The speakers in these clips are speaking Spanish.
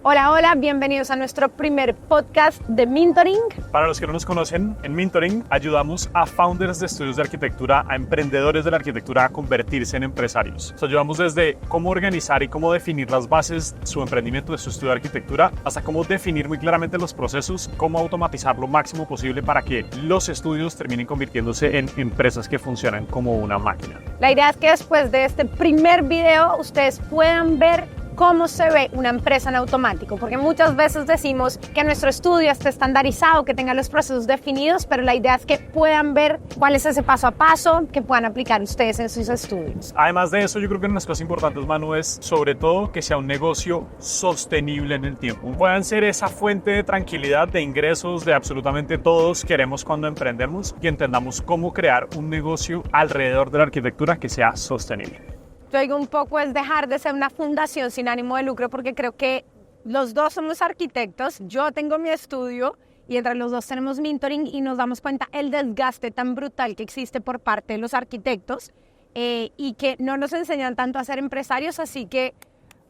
Hola, hola, bienvenidos a nuestro primer podcast de Mentoring. Para los que no nos conocen, en Mentoring ayudamos a founders de estudios de arquitectura, a emprendedores de la arquitectura a convertirse en empresarios. Nos ayudamos desde cómo organizar y cómo definir las bases de su emprendimiento, de su estudio de arquitectura, hasta cómo definir muy claramente los procesos, cómo automatizar lo máximo posible para que los estudios terminen convirtiéndose en empresas que funcionan como una máquina. La idea es que después de este primer video ustedes puedan ver cómo se ve una empresa en automático, porque muchas veces decimos que nuestro estudio esté estandarizado, que tenga los procesos definidos, pero la idea es que puedan ver cuál es ese paso a paso que puedan aplicar ustedes en sus estudios. Además de eso, yo creo que una de las cosas importantes, Manu, es sobre todo que sea un negocio sostenible en el tiempo. Puedan ser esa fuente de tranquilidad, de ingresos de absolutamente todos queremos cuando emprendemos y entendamos cómo crear un negocio alrededor de la arquitectura que sea sostenible. Yo digo un poco es dejar de ser una fundación sin ánimo de lucro, porque creo que los dos somos arquitectos, yo tengo mi estudio y entre los dos tenemos Mentoring y nos damos cuenta el desgaste tan brutal que existe por parte de los arquitectos y que no nos enseñan tanto a ser empresarios, así que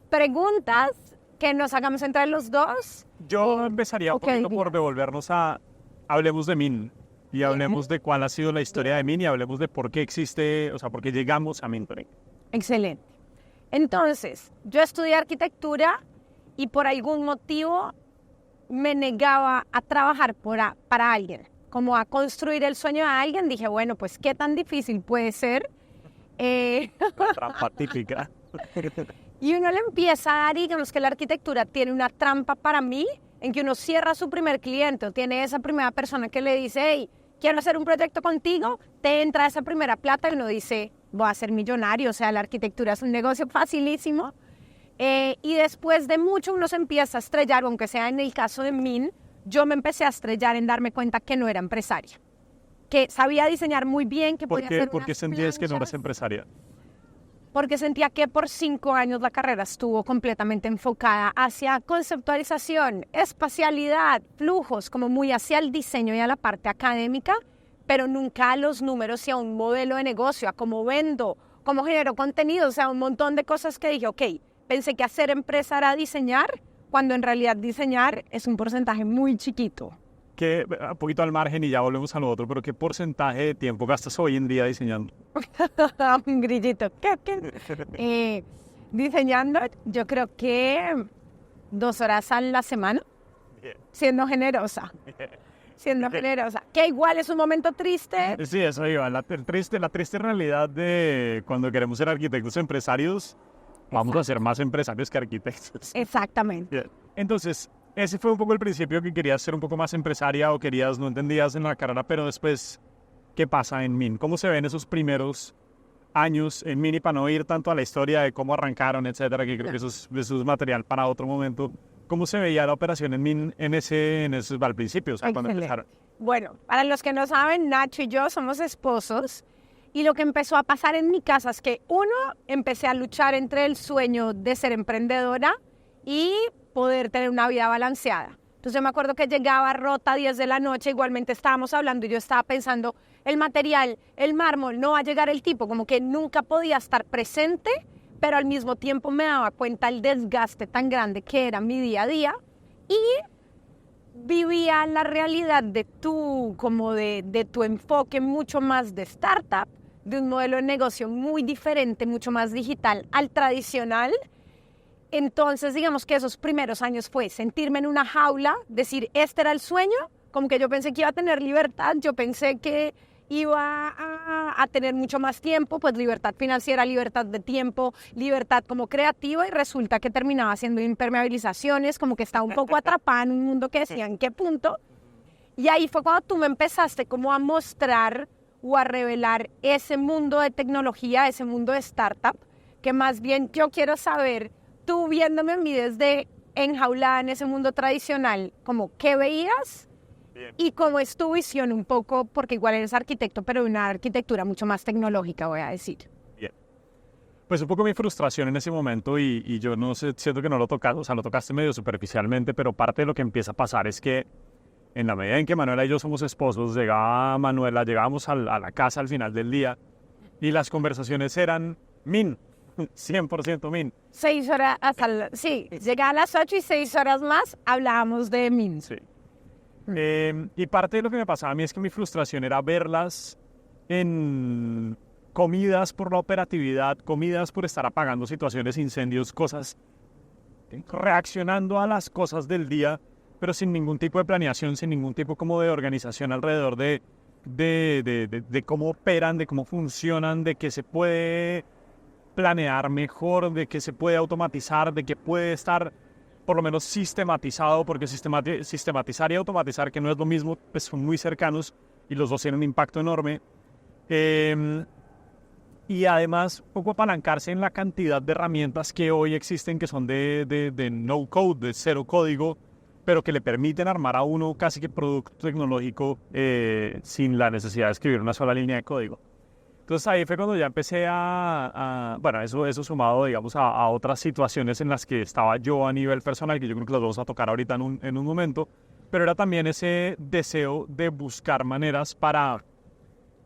preguntas que nos hagamos entre los dos. Yo empezaría un poquito por devolvernos a hablemos de Min y hablemos de cuál ha sido la historia de Min y hablemos de por qué existe, o sea, por qué llegamos a Mentoring. Excelente. Entonces, yo estudié arquitectura y por algún motivo me negaba a trabajar para alguien, como a construir el sueño de alguien. Dije, bueno, pues qué tan difícil puede ser. Trampa típica. Y uno le empieza a dar, digamos que la arquitectura tiene una trampa para mí, en que uno cierra a su primer cliente, o tiene esa primera persona que le dice, hey, quiero hacer un proyecto contigo, te entra esa primera plata y uno dice, voy a ser millonario, o sea, la arquitectura es un negocio facilísimo. Y después de mucho uno se empieza a estrellar, aunque sea en el caso de Min, yo me empecé a estrellar en darme cuenta que no era empresaria, que sabía diseñar muy bien, que podía hacer ¿Por qué sentías que no eras empresaria? Porque sentía que por 5 años la carrera estuvo completamente enfocada hacia conceptualización, espacialidad, flujos, como muy hacia el diseño y a la parte académica, pero nunca a los números y a un modelo de negocio, a cómo vendo, cómo genero contenido, o sea, un montón de cosas que dije, ok, pensé que hacer empresa era diseñar, cuando en realidad diseñar es un porcentaje muy chiquito. Que un poquito al margen y ya volvemos a lo otro, pero ¿qué porcentaje de tiempo gastas hoy en día diseñando? Un grillito. ¿Qué? Diseñando, yo creo que 2 horas a la semana, siendo generosa. Siendo generosa, que igual es un momento triste. Sí, eso iba, la triste realidad de cuando queremos ser arquitectos empresarios, vamos a ser más empresarios que arquitectos. Exactamente. Bien. Entonces, ese fue un poco el principio, que querías ser un poco más empresaria o no entendías en la carrera, pero después, ¿qué pasa en Min? ¿Cómo se ven esos primeros años en Min? Y para no ir tanto a la historia de cómo arrancaron, etcétera, que creo que eso es material para otro momento. ¿Cómo se veía la operación en Min al principio, o sea, cuando empezaron? Bueno, para los que no saben, Nacho y yo somos esposos y lo que empezó a pasar en mi casa es que empecé a luchar entre el sueño de ser emprendedora y poder tener una vida balanceada. Entonces yo me acuerdo que llegaba rota a 10 de la noche, igualmente estábamos hablando y yo estaba pensando, el material, el mármol, no va a llegar el tipo, como que nunca podía estar presente, pero al mismo tiempo me daba cuenta el desgaste tan grande que era mi día a día y vivía la realidad de tu enfoque mucho más de startup, de un modelo de negocio muy diferente, mucho más digital al tradicional. Entonces, digamos que esos primeros años fue sentirme en una jaula, decir, este era el sueño, como que yo pensé que iba a tener libertad, yo pensé que iba a tener mucho más tiempo, pues libertad financiera, libertad de tiempo, libertad como creativa, y resulta que terminaba haciendo impermeabilizaciones, como que estaba un poco atrapada en un mundo que decía, ¿en qué punto? Y ahí fue cuando tú me empezaste como a mostrar o a revelar ese mundo de tecnología, ese mundo de startup, que más bien yo quiero saber, tú viéndome a mí desde enjaulada en ese mundo tradicional, como qué veías. Bien. Y cómo es tu visión un poco, porque igual eres arquitecto, pero de una arquitectura mucho más tecnológica, voy a decir. Bien. Pues un poco mi frustración en ese momento, y yo no sé, siento que no lo tocaste, o sea, lo tocaste medio superficialmente, pero parte de lo que empieza a pasar es que en la medida en que Manuela y yo somos esposos, llegábamos a la casa al final del día y las conversaciones eran, Min, 100% Min. 6 horas sí, llegaba a las 8 y 6 horas más hablábamos de Min. Sí. Y parte de lo que me pasaba a mí es que mi frustración era verlas en comidas por la operatividad, comidas por estar apagando situaciones, incendios, cosas, reaccionando a las cosas del día, pero sin ningún tipo de planeación, sin ningún tipo como de organización alrededor de cómo operan, de cómo funcionan, de que se puede planear mejor, de que se puede automatizar, de que puede estar por lo menos sistematizado, porque sistematizar y automatizar, que no es lo mismo, pues son muy cercanos y los dos tienen un impacto enorme. Y además, un poco apalancarse en la cantidad de herramientas que hoy existen, que son de no code, de cero código, pero que le permiten armar a uno casi que producto tecnológico sin la necesidad de escribir una sola línea de código. Entonces ahí fue cuando ya empecé bueno, eso sumado, digamos, a otras situaciones en las que estaba yo a nivel personal, que yo creo que las vamos a tocar ahorita en un momento, pero era también ese deseo de buscar maneras para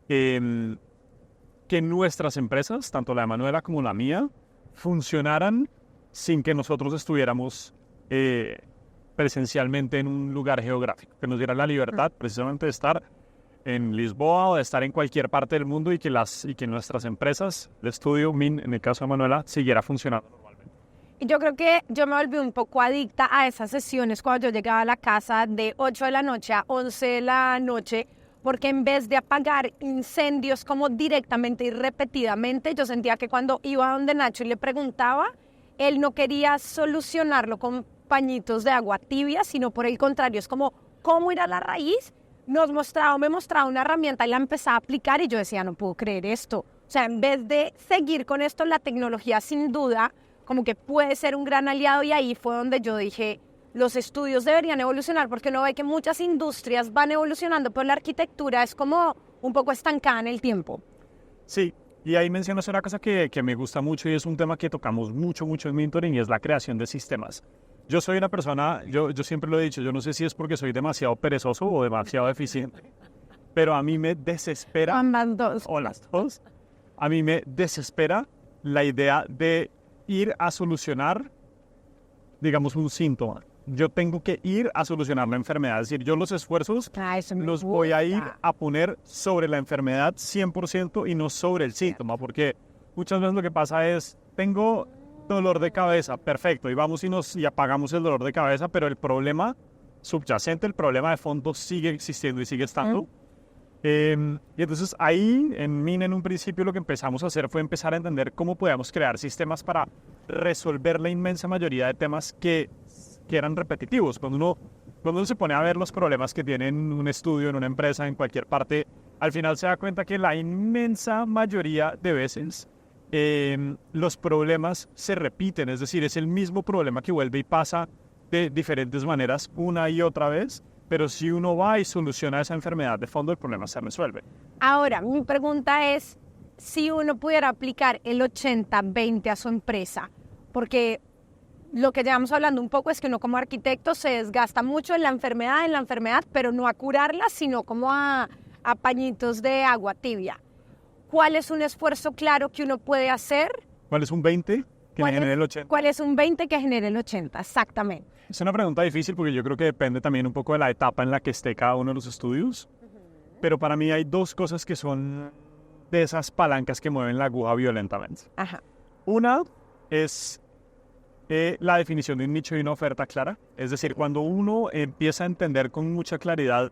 que nuestras empresas, tanto la de Manuela como la mía, funcionaran sin que nosotros estuviéramos presencialmente en un lugar geográfico, que nos diera la libertad precisamente de estar en Lisboa o de estar en cualquier parte del mundo y que nuestras empresas, el estudio Min, en el caso de Manuela, siguiera funcionando normalmente. Y yo creo que yo me volví un poco adicta a esas sesiones cuando yo llegaba a la casa de 8 de la noche a 11 de la noche, porque en vez de apagar incendios como directamente y repetidamente, yo sentía que cuando iba donde Nacho y le preguntaba, él no quería solucionarlo con pañitos de agua tibia, sino por el contrario, es como cómo ir a la raíz. Me mostraba una herramienta y la empecé a aplicar y yo decía, no puedo creer esto. O sea, en vez de seguir con esto, la tecnología sin duda como que puede ser un gran aliado, y ahí fue donde yo dije, los estudios deberían evolucionar, porque uno ve que muchas industrias van evolucionando, pero la arquitectura es como un poco estancada en el tiempo. Sí, y ahí mencionas una cosa que me gusta mucho y es un tema que tocamos mucho en mentoring, y es la creación de sistemas. Yo soy una persona, yo siempre lo he dicho, yo no sé si es porque soy demasiado perezoso o demasiado eficiente, pero a mí me desespera, Las dos. o las dos, a mí me desespera la idea de ir a solucionar, digamos, un síntoma. Yo tengo que ir a solucionar la enfermedad, es decir, yo los esfuerzos los voy a ir a poner sobre la enfermedad 100% y no sobre el síntoma, porque muchas veces lo que pasa es, tengo dolor de cabeza, perfecto, y vamos y apagamos el dolor de cabeza, pero el problema subyacente, el problema de fondo sigue existiendo y sigue estando. Y entonces ahí, en un principio, lo que empezamos a hacer fue empezar a entender cómo podíamos crear sistemas para resolver la inmensa mayoría de temas que eran repetitivos. Cuando uno se pone a ver los problemas que tiene en un estudio, en una empresa, en cualquier parte, al final se da cuenta que la inmensa mayoría de veces los problemas se repiten, es decir, es el mismo problema que vuelve y pasa de diferentes maneras una y otra vez, pero si uno va y soluciona esa enfermedad de fondo, el problema se resuelve. Ahora, mi pregunta es, si uno pudiera aplicar el 80-20 a su empresa, porque lo que llevamos hablando un poco es que uno como arquitecto se desgasta mucho en la enfermedad, pero no a curarla, sino como a pañitos de agua tibia. ¿Cuál es un esfuerzo claro que uno puede hacer? ¿Cuál es un 20 que genere el 80? ¿Cuál es un 20 que genere el 80? Exactamente. Es una pregunta difícil porque yo creo que depende también un poco de la etapa en la que esté cada uno de los estudios. Pero para mí hay dos cosas que son de esas palancas que mueven la aguja violentamente. Ajá. Una es la definición de un nicho y una oferta clara. Es decir, cuando uno empieza a entender con mucha claridad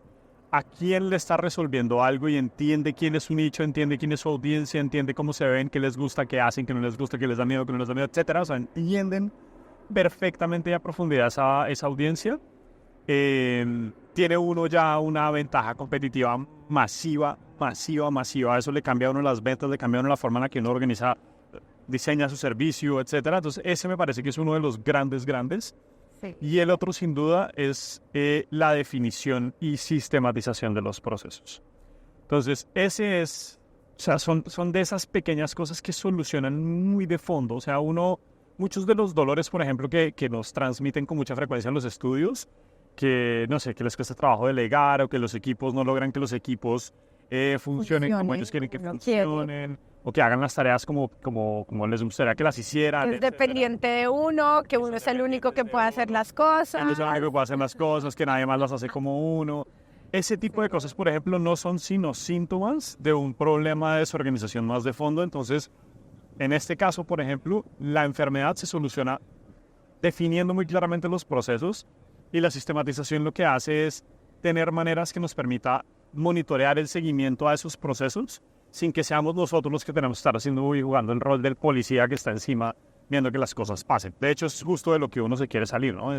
a quién le está resolviendo algo y entiende quién es su nicho, entiende quién es su audiencia, entiende cómo se ven, qué les gusta, qué hacen, qué no les gusta, qué les da miedo, qué no les da miedo, etcétera. O sea, entienden perfectamente y a profundidad esa audiencia. Tiene uno ya una ventaja competitiva masiva. Eso le cambia a uno las ventas, le cambia a uno la forma en la que uno organiza, diseña su servicio, etcétera. Entonces, ese me parece que es uno de los grandes. Sí. Y el otro, sin duda, es la definición y sistematización de los procesos. Entonces, o sea, son de esas pequeñas cosas que solucionan muy de fondo. O sea, muchos de los dolores, por ejemplo, que nos transmiten con mucha frecuencia en los estudios, que, no sé, que les cuesta trabajo delegar, o que los equipos no logran que los equipos funcionen como ellos quieren que funcionen, o que hagan las tareas como les gustaría que las hicieran. Es dependiente de uno, que uno es el único que puede hacer las cosas. Uno es el único que puede hacer las cosas, que nadie más las hace como uno. Ese tipo de cosas, por ejemplo, no son sino síntomas de un problema de desorganización más de fondo. Entonces, en este caso, por ejemplo, la enfermedad se soluciona definiendo muy claramente los procesos, y la sistematización lo que hace es tener maneras que nos permita monitorear el seguimiento a esos procesos sin que seamos nosotros los que tenemos que estar haciendo y jugando el rol del policía que está encima viendo que las cosas pasen. De hecho, es justo de lo que uno se quiere salir, ¿no?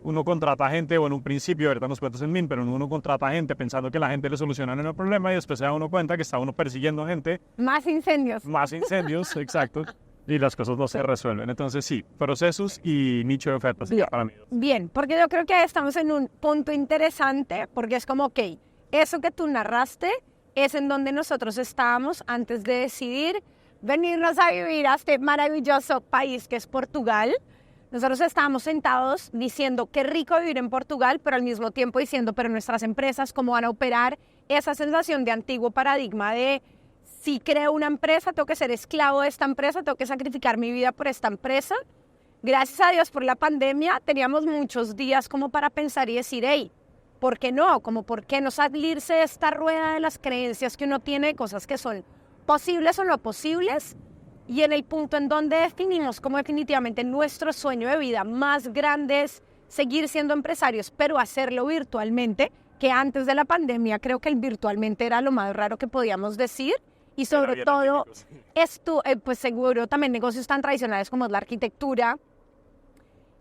Uno contrata gente, o en un principio, ahorita nos cuentas en MIN, pero uno contrata gente pensando que la gente le soluciona el problema, y después se da uno cuenta que está uno persiguiendo gente. Más incendios, exacto, y las cosas no se resuelven. Entonces sí, procesos y nicho de ofertas para mí. Bien, porque yo creo que estamos en un punto interesante, porque es como, ok, eso que tú narraste es en donde nosotros estábamos antes de decidir venirnos a vivir a este maravilloso país que es Portugal. Nosotros estábamos sentados diciendo qué rico vivir en Portugal, pero al mismo tiempo diciendo, pero nuestras empresas, ¿cómo van a operar? Esa sensación de antiguo paradigma de, si creo una empresa, tengo que ser esclavo de esta empresa, tengo que sacrificar mi vida por esta empresa. Gracias a Dios por la pandemia, teníamos muchos días como para pensar y decir, hey, ¿por qué no? Como, ¿por qué no salirse de esta rueda de las creencias que uno tiene, cosas que son posibles o no posibles? Y en el punto en donde definimos como definitivamente nuestro sueño de vida más grande es seguir siendo empresarios, pero hacerlo virtualmente, que antes de la pandemia creo que el virtualmente era lo más raro que podíamos decir. Y sobre todo, esto, pues seguro también negocios tan tradicionales como es la arquitectura.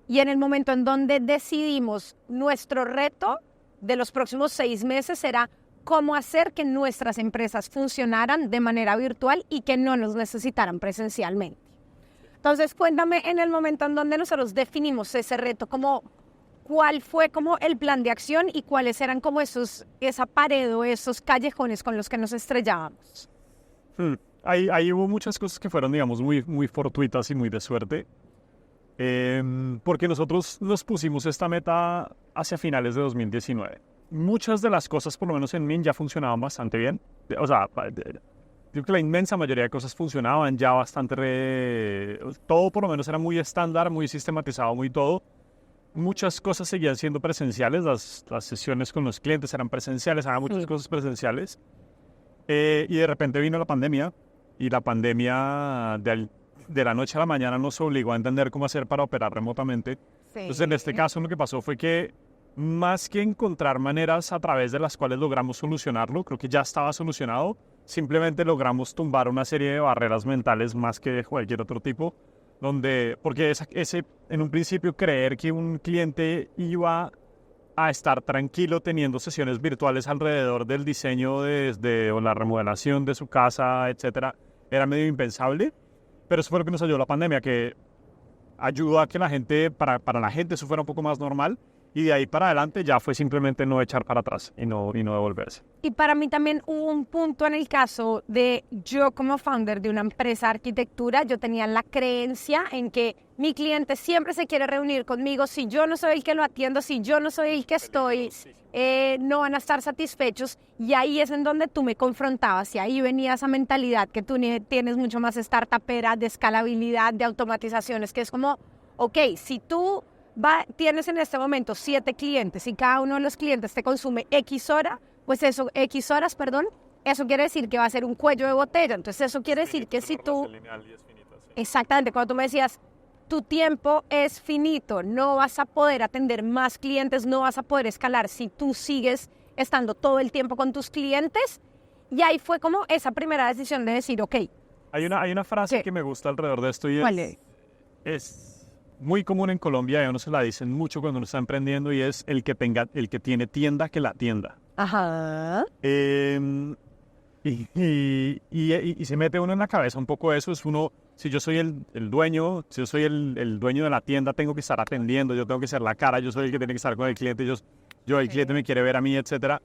Y en el momento en donde decidimos nuestro reto de los próximos 6 meses era cómo hacer que nuestras empresas funcionaran de manera virtual y que no nos necesitaran presencialmente. Entonces, cuéntame en el momento en donde nosotros definimos ese reto, ¿cuál fue como el plan de acción y cuáles eran como esa pared o esos callejones con los que nos estrellábamos? Ahí hubo muchas cosas que fueron, digamos, muy, muy fortuitas y muy de suerte, porque nosotros nos pusimos esta meta hacia finales de 2019. Muchas de las cosas, por lo menos en MIN, ya funcionaban bastante bien. O sea, creo que la inmensa mayoría de cosas funcionaban ya bastante. Todo por lo menos era muy estándar, muy sistematizado, muy todo. Muchas cosas seguían siendo presenciales, las sesiones con los clientes eran presenciales, había muchas cosas presenciales. Y de repente vino la pandemia, y la pandemia de la noche a la mañana nos obligó a entender cómo hacer para operar remotamente. Sí. Entonces, en este caso, lo que pasó fue que, más que encontrar maneras a través de las cuales logramos solucionarlo, creo que ya estaba solucionado, simplemente logramos tumbar una serie de barreras mentales más que de cualquier otro tipo, porque en un principio creer que un cliente iba a estar tranquilo teniendo sesiones virtuales alrededor del diseño o la remodelación de su casa, etcétera, era medio impensable, pero eso fue lo que nos ayudó la pandemia, que ayudó a que para la gente eso fuera un poco más normal. Y de ahí para adelante ya fue simplemente no echar para atrás y no devolverse. Y para mí también hubo un punto en el caso de yo como founder de una empresa de arquitectura, yo tenía la creencia en que mi cliente siempre se quiere reunir conmigo. Si yo no soy el que lo atiendo, si yo no soy el que estoy, no van a estar satisfechos. Y ahí es en donde tú me confrontabas y ahí venía esa mentalidad que tú tienes mucho más startupera, de escalabilidad, de automatizaciones, que es como, ok, si tú tienes en este momento 7 clientes y cada uno de los clientes te consume X horas, eso quiere decir que va a ser un cuello de botella. Entonces eso quiere decir que si tú... Exactamente, cuando tú me decías, tu tiempo es finito, no vas a poder atender más clientes, no vas a poder escalar si tú sigues estando todo el tiempo con tus clientes. Y ahí fue como esa primera decisión de decir, ok. Hay una frase que me gusta alrededor de esto y ¿cuál es? Es muy común en Colombia, y a uno se la dicen mucho cuando uno está emprendiendo, y es el que tiene tienda que la atienda. Ajá. Y se mete uno en la cabeza un poco eso. Es uno, si yo soy el dueño, si yo soy el dueño de la tienda, tengo que estar atendiendo, yo tengo que ser la cara, yo soy el que tiene que estar con el cliente, el cliente me quiere ver a mí, etcétera.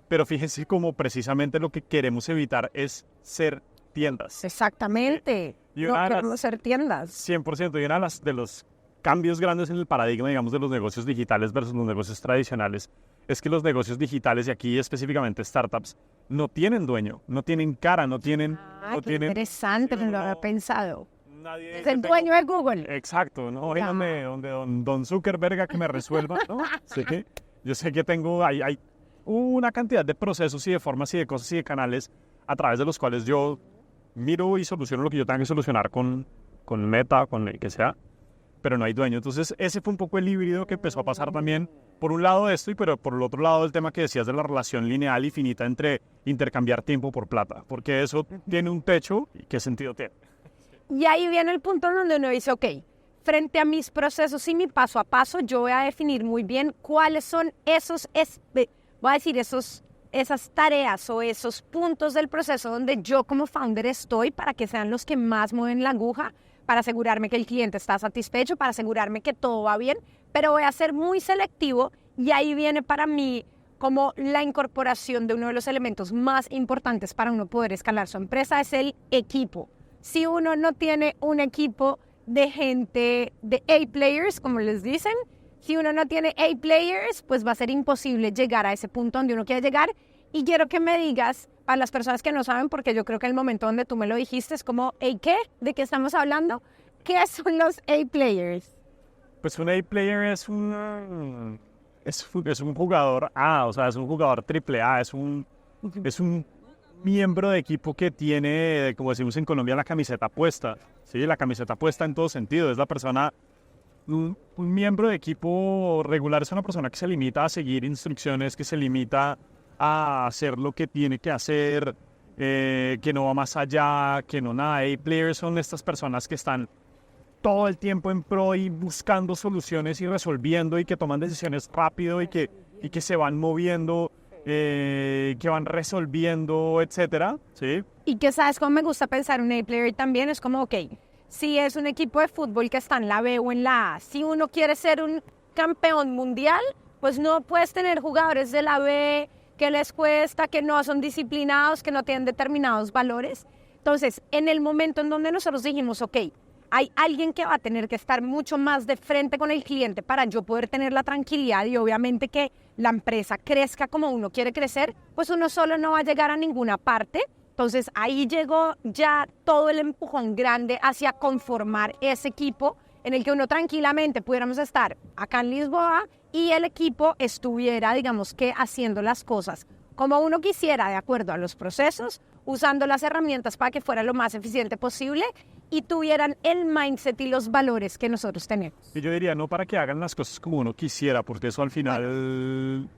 Pero fíjense cómo precisamente lo que queremos evitar es ser tiendas. Exactamente. No queremos ser tiendas. 100%. Y una de los cambios grandes en el paradigma, digamos, de los negocios digitales versus los negocios tradicionales, es que los negocios digitales, y aquí específicamente startups, no tienen dueño, no tienen cara, no tienen... Qué interesante, no lo había pensado. Nadie Es el dueño de Google. Exacto, ¿no? Dígame, donde don Zuckerberg a que me resuelva, ¿no? Sí, yo sé que hay una cantidad de procesos y de formas y de cosas y de canales a través de los cuales yo miro y soluciono lo que yo tenga que solucionar con Meta, con el que sea, pero no hay dueño. Entonces, ese fue un poco el híbrido que empezó a pasar también, por un lado esto, pero por el otro lado el tema que decías de la relación lineal y finita entre intercambiar tiempo por plata, porque eso tiene un techo y qué sentido tiene. Y ahí viene el punto donde uno dice, ok, frente a mis procesos y mi paso a paso, yo voy a definir muy bien cuáles son esas tareas o esos puntos del proceso donde yo como founder estoy para que sean los que más mueven la aguja, para asegurarme que el cliente está satisfecho, para asegurarme que todo va bien, pero voy a ser muy selectivo y ahí viene para mí como la incorporación de uno de los elementos más importantes para uno poder escalar su empresa, es el equipo. Si uno no tiene un equipo de gente, de A-players, como les dicen, si uno no tiene A-players, pues va a ser imposible llegar a ese punto donde uno quiere llegar. Y quiero que me digas, a las personas que no saben, porque yo creo que el momento donde tú me lo dijiste es como, ¿qué? ¿De qué estamos hablando? ¿Qué son los A-players? Pues un A-player es un jugador A, o sea, es un jugador triple A, es un miembro de equipo que tiene, como decimos en Colombia, la camiseta puesta, ¿sí? La camiseta puesta en todo sentido, es la persona, un miembro de equipo regular es una persona que se limita a seguir instrucciones, que se limita a hacer lo que tiene que hacer, que no va más allá, que no nada. A-players son estas personas que están todo el tiempo en pro y buscando soluciones y resolviendo y que toman decisiones rápido y que se van moviendo, que van resolviendo, etcétera, ¿sí? Y que sabes cómo me gusta pensar un A-player también, es como, ok, si es un equipo de fútbol que está en la B o en la A, si uno quiere ser un campeón mundial, pues no puedes tener jugadores de la B que les cuesta, que no son disciplinados, que no tienen determinados valores. Entonces, en el momento en donde nosotros dijimos, ok, hay alguien que va a tener que estar mucho más de frente con el cliente para yo poder tener la tranquilidad y obviamente que la empresa crezca como uno quiere crecer, pues uno solo no va a llegar a ninguna parte. Entonces ahí llegó ya todo el empujón grande hacia conformar ese equipo en el que uno tranquilamente pudiéramos estar acá en Lisboa y el equipo estuviera, digamos que, haciendo las cosas como uno quisiera, de acuerdo a los procesos, usando las herramientas para que fuera lo más eficiente posible y tuvieran el mindset y los valores que nosotros tenemos. Y yo diría, no para que hagan las cosas como uno quisiera, porque eso al final...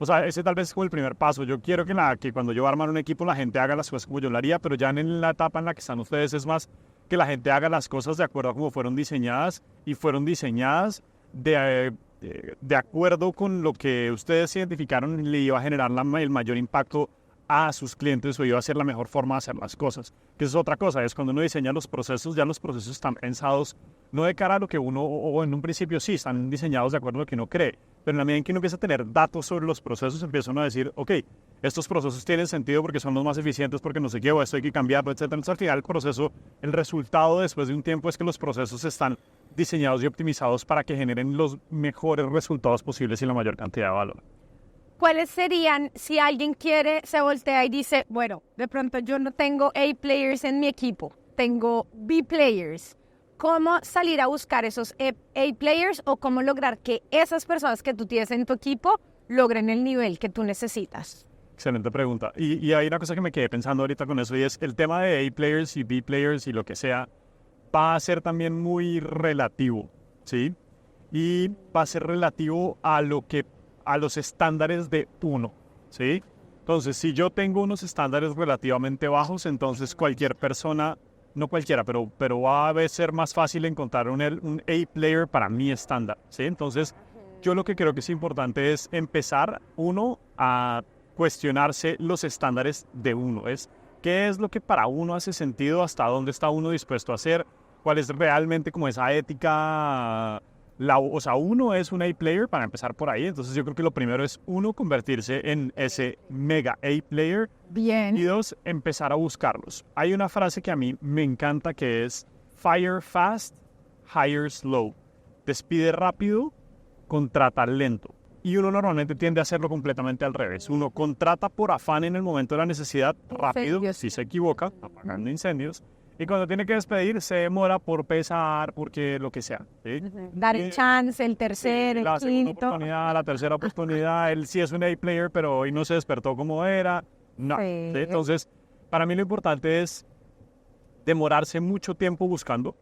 O sea, ese tal vez es como el primer paso. Yo quiero que cuando yo voy a armar un equipo la gente haga las cosas como yo lo haría, pero ya en la etapa en la que están ustedes es más que la gente haga las cosas de acuerdo a cómo fueron diseñadas y fueron diseñadas de acuerdo con lo que ustedes identificaron le iba a generar el mayor impacto a sus clientes o iba a ser la mejor forma de hacer las cosas. Que eso es otra cosa, es cuando uno diseña los procesos, ya los procesos están pensados no de cara a lo que uno, o en un principio sí, están diseñados de acuerdo a lo que uno cree, pero en la medida en que uno empieza a tener datos sobre los procesos, empieza uno a decir, ok, estos procesos tienen sentido porque son los más eficientes, porque no sé qué, o esto hay que cambiarlo, etc. Entonces al final el proceso, el resultado después de un tiempo es que los procesos están diseñados y optimizados para que generen los mejores resultados posibles y la mayor cantidad de valor. ¿Cuáles serían, si alguien quiere, se voltea y dice, bueno, de pronto yo no tengo A-players en mi equipo, tengo B-players? ¿Cómo salir a buscar esos A-players o cómo lograr que esas personas que tú tienes en tu equipo logren el nivel que tú necesitas? Excelente pregunta. Y hay una cosa que me quedé pensando ahorita con eso y es el tema de A-players y B-players y lo que sea va a ser también muy relativo, ¿sí? Y va a ser relativo a los estándares de uno, ¿sí? Entonces, si yo tengo unos estándares relativamente bajos, entonces cualquier persona, no cualquiera, pero va a ser más fácil encontrar un A-player para mi estándar, ¿sí? Entonces, yo lo que creo que es importante es empezar, uno, a cuestionarse los estándares de uno. ¿Qué es lo que para uno hace sentido? ¿Hasta dónde está uno dispuesto a hacer? ¿Cuál es realmente como esa ética? O sea, uno es un A-player para empezar por ahí. Entonces yo creo que lo primero es uno, convertirse en ese mega A-player. Bien. Y dos, empezar a buscarlos. Hay una frase que a mí me encanta que es fire fast, hire slow. despide rápido, contrata lento. Y uno normalmente tiende a hacerlo completamente al revés. Uno contrata por afán en el momento de la necesidad, rápido, Incendios. si se equivoca, apagando incendios. Y cuando tiene que despedir, se demora por pesar, porque lo que sea. ¿Sí? Dar el chance, el tercero, La el segunda quinto. oportunidad, la tercera oportunidad, él sí es un A-player, pero hoy no se despertó como era. No. Sí. ¿Sí? Entonces, para mí lo importante es demorarse mucho tiempo buscando,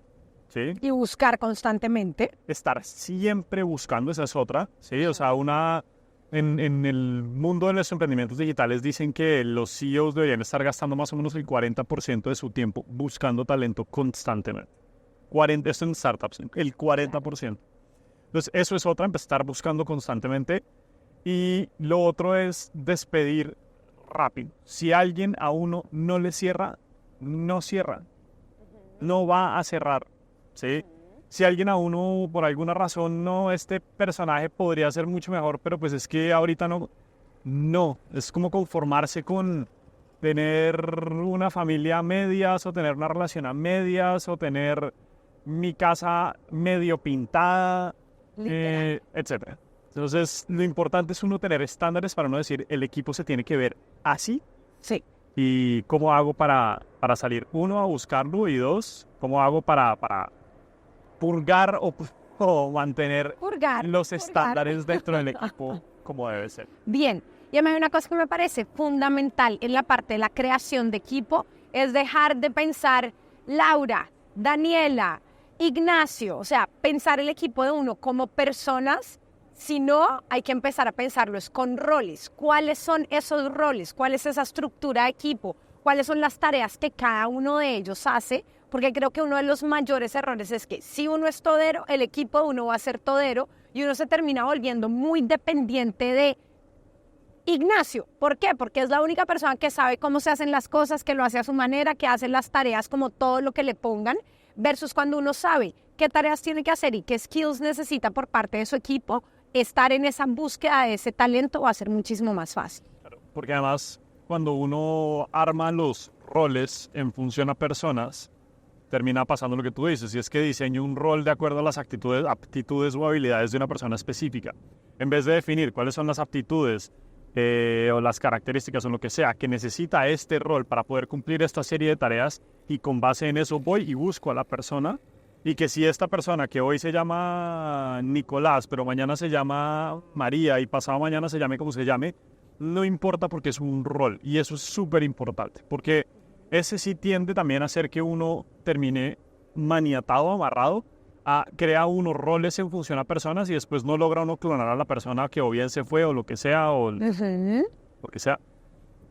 ¿sí? Y buscar constantemente. Estar siempre buscando, esa es otra, ¿sí? O sea, en el mundo de los emprendimientos digitales dicen que los CEOs deberían estar gastando más o menos el 40% de su tiempo buscando talento constantemente. Esto en startups, el 40%. Entonces, eso es otra, empezar buscando constantemente. Y lo otro es despedir rápido. Si alguien a uno no le cierra, no cierra. No va a cerrar, ¿sí? Si alguien a uno, por alguna razón, no, este personaje podría ser mucho mejor, pero pues es que ahorita no. No, es como conformarse con tener una familia a medias, o tener una relación a medias, o tener mi casa medio pintada, Literal. etcétera. Entonces, lo importante es uno tener estándares para no decir, el equipo se tiene que ver así, Sí. y cómo hago para salir, uno, a buscarlo, y dos, cómo hago para purgar o mantener Purgar. los purgar. estándares dentro del equipo como debe ser. Bien. Y a mí hay una cosa que me parece fundamental en la parte de la creación de equipo, es dejar de pensar Laura, Daniela, Ignacio, o sea, pensar el equipo de uno como personas, sino hay que empezar a pensarlos con roles. ¿Cuáles son esos roles? ¿Cuál es esa estructura de equipo? ¿Cuáles son las tareas que cada uno de ellos hace? Porque creo que uno de los mayores errores es que si uno es todero, el equipo de uno va a ser todero y uno se termina volviendo muy dependiente de Ignacio. ¿Por qué? Porque es la única persona que sabe cómo se hacen las cosas, que lo hace a su manera, que hace las tareas como todo lo que le pongan, versus cuando uno sabe qué tareas tiene que hacer y qué skills necesita por parte de su equipo, estar en esa búsqueda de ese talento va a ser muchísimo más fácil. Claro, porque además, cuando uno arma los roles en función a personas, termina pasando lo que tú dices, y es que diseño un rol de acuerdo a las aptitudes o habilidades de una persona específica. En vez de definir cuáles son las aptitudes o las características o lo que sea que necesita este rol para poder cumplir esta serie de tareas, y con base en eso voy y busco a la persona, y que si esta persona que hoy se llama Nicolás, pero mañana se llama María y pasado mañana se llame como se llame, no importa porque es un rol, y eso es súper importante, porque ese sí tiende también a hacer que uno termine maniatado, amarrado, crea unos roles en función a personas y después no logra uno clonar a la persona que o bien se fue o lo que sea, o lo que sea.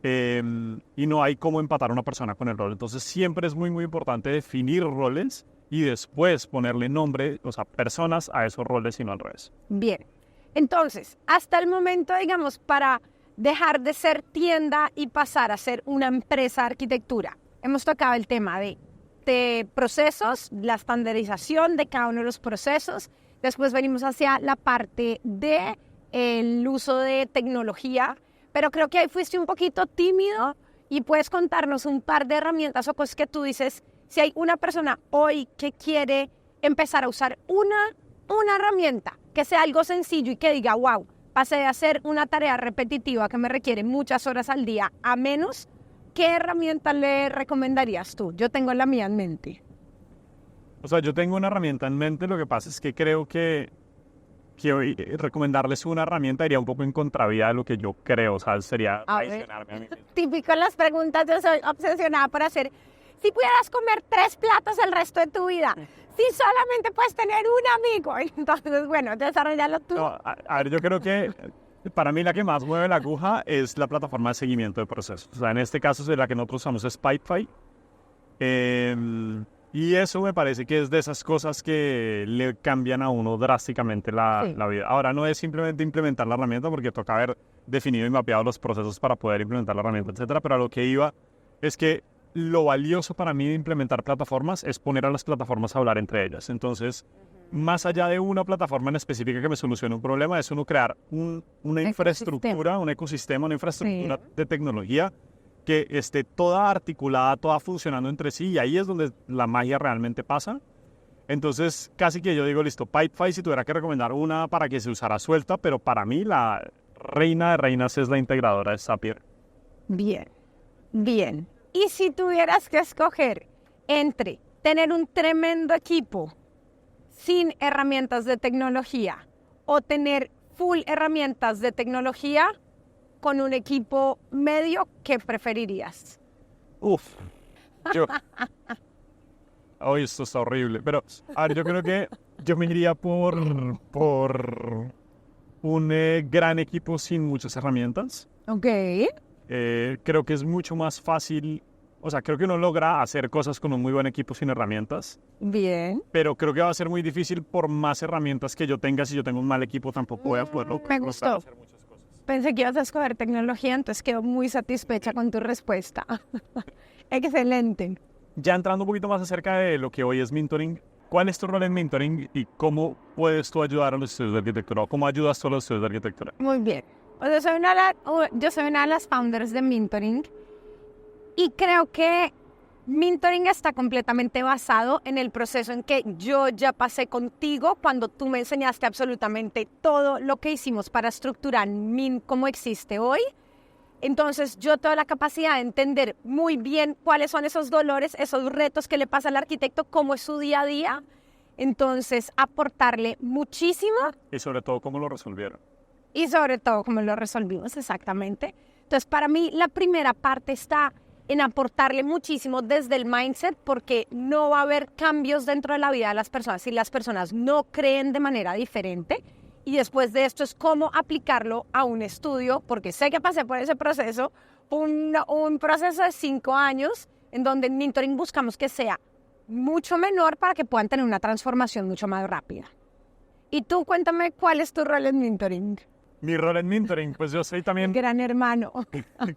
Y no hay cómo empatar a una persona con el rol. Entonces siempre es muy, muy importante definir roles y después ponerle nombre, o sea, personas a esos roles y no al revés. Bien. Entonces, hasta el momento, digamos, para dejar de ser tienda y pasar a ser una empresa de arquitectura, hemos tocado el tema de procesos, la estandarización de cada uno de los procesos. Después venimos hacia la parte de el uso de tecnología, pero creo que ahí fuiste un poquito tímido y puedes contarnos un par de herramientas o cosas que tú dices, si hay una persona hoy que quiere empezar a usar una herramienta, que sea algo sencillo y que diga, wow, pasé de hacer una tarea repetitiva que me requiere muchas horas al día a menos, ¿qué herramienta le recomendarías tú? Yo tengo la mía en mente. O sea, yo tengo una herramienta en mente, lo que pasa es que creo que hoy recomendarles una herramienta iría un poco en contravía de lo que yo creo, o sea, sería traicionarme a mí mismo. Típico en las preguntas, yo soy obsesionada por hacer, si pudieras comer 3 platos el resto de tu vida, si solamente puedes tener un amigo, entonces, bueno, desarrollalo tú. No, a ver, yo creo que para mí la que más mueve la aguja es la plataforma de seguimiento de procesos. O sea, en este caso la que nosotros usamos es Pipefy. Y eso me parece que es de esas cosas que le cambian a uno drásticamente la vida. Ahora, no es simplemente implementar la herramienta, porque toca haber definido y mapeado los procesos para poder implementar la herramienta, etcétera. Pero a lo que iba es que lo valioso para mí de implementar plataformas es poner a las plataformas a hablar entre ellas. Entonces, más allá de una plataforma en específica que me solucione un problema, es uno crear una infraestructura, un ecosistema, una infraestructura de tecnología que esté toda articulada, toda funcionando entre sí, y ahí es donde la magia realmente pasa. Entonces, casi que yo digo, listo, Pipefy si tuviera que recomendar una para que se usara suelta, pero para mí la reina de reinas es la integradora de Zapier. Bien, bien. Y si tuvieras que escoger entre tener un tremendo equipo sin herramientas de tecnología o tener full herramientas de tecnología con un equipo medio, ¿qué preferirías? Uf, yo... Hoy esto está horrible, pero a ver, yo creo que yo me iría por un gran equipo sin muchas herramientas. Ok. Creo que es mucho más fácil, o sea, creo que uno logra hacer cosas con un muy buen equipo sin herramientas, Bien. pero creo que va a ser muy difícil por más herramientas que yo tenga. Si yo tengo un mal equipo, tampoco voy a poderlo. Me gustó. Hacer muchas cosas. Pensé que ibas a escoger tecnología, entonces quedo muy satisfecha con tu respuesta. Excelente. Ya entrando un poquito más acerca de lo que hoy es mentoring, ¿cuál es tu rol en mentoring y cómo puedes tú ayudar a los estudios de arquitectura o cómo ayudas tú a los estudios de arquitectura? Muy bien. Yo soy una de las founders de Mentoring y creo que Mentoring está completamente basado en el proceso en que yo ya pasé contigo cuando tú me enseñaste absolutamente todo lo que hicimos para estructurar Min como existe hoy. Entonces yo tengo la capacidad de entender muy bien cuáles son esos dolores, esos retos que le pasa al arquitecto, cómo es su día a día. Entonces aportarle muchísimo. Y sobre todo, ¿cómo lo resolvieron? Y sobre todo cómo lo resolvimos exactamente. Entonces para mí la primera parte está en aportarle muchísimo desde el mindset, porque no va a haber cambios dentro de la vida de las personas si las personas no creen de manera diferente. Y después de esto es cómo aplicarlo a un estudio, porque sé que pasé por ese proceso, un proceso de 5 años, en donde en mentoring buscamos que sea mucho menor para que puedan tener una transformación mucho más rápida. Y tú, cuéntame, ¿cuál es tu rol en mentoring? Mi rol en mentoring, pues yo soy también Gran hermano.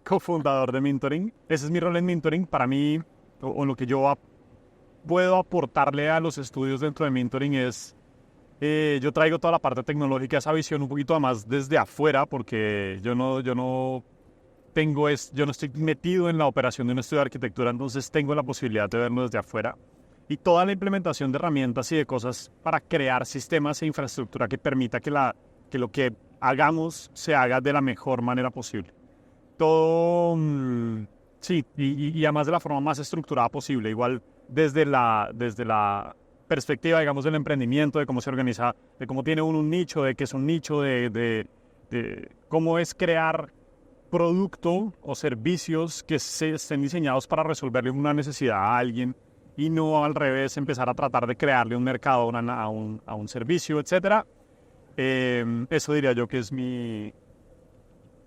cofundador de mentoring. Ese es mi rol en mentoring. Para mí, o lo que yo puedo aportarle a los estudios dentro de mentoring es... yo traigo toda la parte tecnológica, esa visión un poquito más desde afuera, porque yo no estoy metido en la operación de un estudio de arquitectura, entonces tengo la posibilidad de verlo desde afuera. Y toda la implementación de herramientas y de cosas para crear sistemas e infraestructura que permita que lo que hagamos se haga de la mejor manera posible. Todo, sí, y además de la forma más estructurada posible, igual desde la perspectiva, digamos, del emprendimiento, de cómo se organiza, de cómo tiene uno un nicho, de qué es un nicho, de cómo es crear producto o servicios que estén diseñados para resolverle una necesidad a alguien y no al revés empezar a tratar de crearle un mercado a un servicio, etc. Eso diría yo que es mi...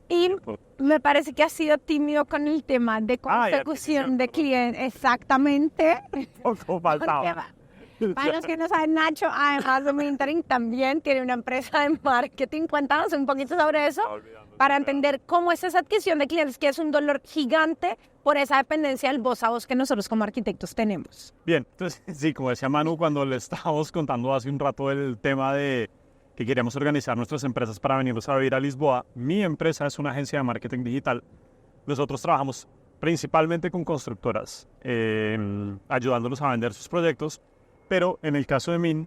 Y me parece que has sido tímido con el tema de consecución de clientes. Exactamente. Poco faltaba. Para los que no saben, Nacho, además de mentoring, también tiene una empresa de marketing. Cuéntanos un poquito sobre eso para entender cómo es esa adquisición de clientes, que es un dolor gigante por esa dependencia del voz a voz que nosotros como arquitectos tenemos. Bien, entonces sí, como decía Manu cuando le estábamos contando hace un rato el tema de que queríamos organizar nuestras empresas para venirnos a vivir a Lisboa, mi empresa es una agencia de marketing digital. Nosotros trabajamos principalmente con constructoras, ayudándolos a vender sus proyectos. Pero en el caso de Min,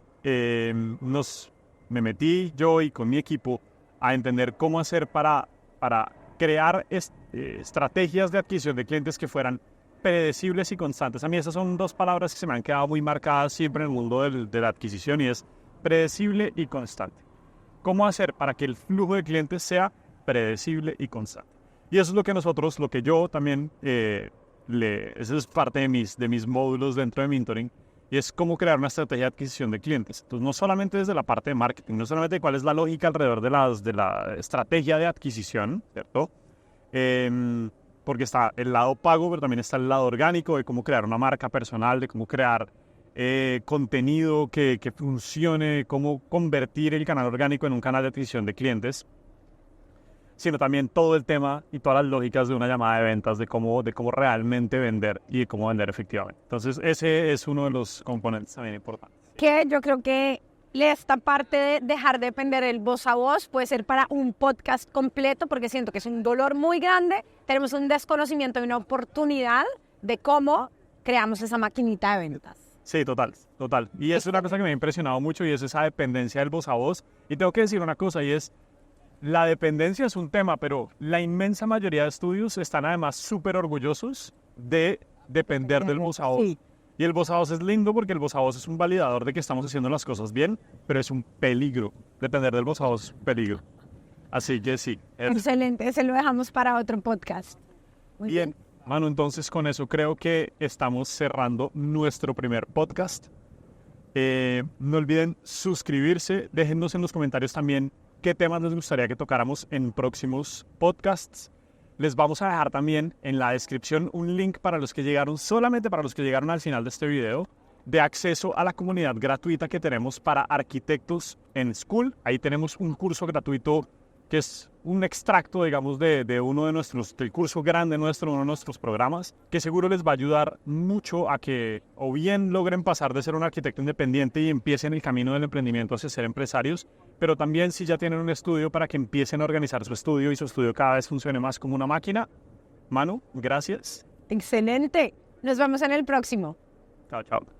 me metí yo y con mi equipo a entender cómo hacer para crear estrategias de adquisición de clientes que fueran predecibles y constantes. A mí esas son 2 palabras que se me han quedado muy marcadas siempre en el mundo de la adquisición, y es predecible y constante. ¿Cómo hacer para que el flujo de clientes sea predecible y constante? Y eso es lo que yo también, eso es parte de mis módulos dentro de mentoring, y es cómo crear una estrategia de adquisición de clientes. Entonces, no solamente desde la parte de marketing, no solamente cuál es la lógica alrededor de la estrategia de adquisición, ¿cierto? Porque está el lado pago, pero también está el lado orgánico de cómo crear una marca personal, de cómo crear contenido que funcione, cómo convertir el canal orgánico en un canal de adquisición de clientes, sino también todo el tema y todas las lógicas de una llamada de ventas, de cómo realmente vender y de cómo vender efectivamente. Entonces, ese es uno de los componentes también importantes. Que yo creo que esta parte de dejar de depender el voz a voz puede ser para un podcast completo, porque siento que es un dolor muy grande. Tenemos un desconocimiento y una oportunidad de cómo creamos esa maquinita de ventas. Sí, total, total. Y es una cosa que me ha impresionado mucho y es esa dependencia del voz a voz. Y tengo que decir una cosa y es, la dependencia es un tema, pero la inmensa mayoría de estudios están además súper orgullosos de depender del voz a voz. Sí. Y el voz a voz es lindo porque el voz a voz es un validador de que estamos haciendo las cosas bien, pero es un peligro. Depender del voz a voz es un peligro. Así que sí. Excelente, se lo dejamos para otro podcast. Muy Bien, Manu, entonces con eso creo que estamos cerrando nuestro primer podcast. No olviden suscribirse, déjennos en los comentarios también qué temas les gustaría que tocáramos en próximos podcasts. Les vamos a dejar también en la descripción un link para los que llegaron, solamente para los que llegaron al final de este video, de acceso a la comunidad gratuita que tenemos para arquitectos en School. Ahí tenemos un curso gratuito que es un extracto, digamos, de uno de nuestros, del curso grande nuestro, uno de nuestros programas, que seguro les va a ayudar mucho a que o bien logren pasar de ser un arquitecto independiente y empiecen el camino del emprendimiento hacia ser empresarios, pero también si ya tienen un estudio para que empiecen a organizar su estudio y su estudio cada vez funcione más como una máquina. Manu, gracias. Excelente. Nos vemos en el próximo. Chao, chao.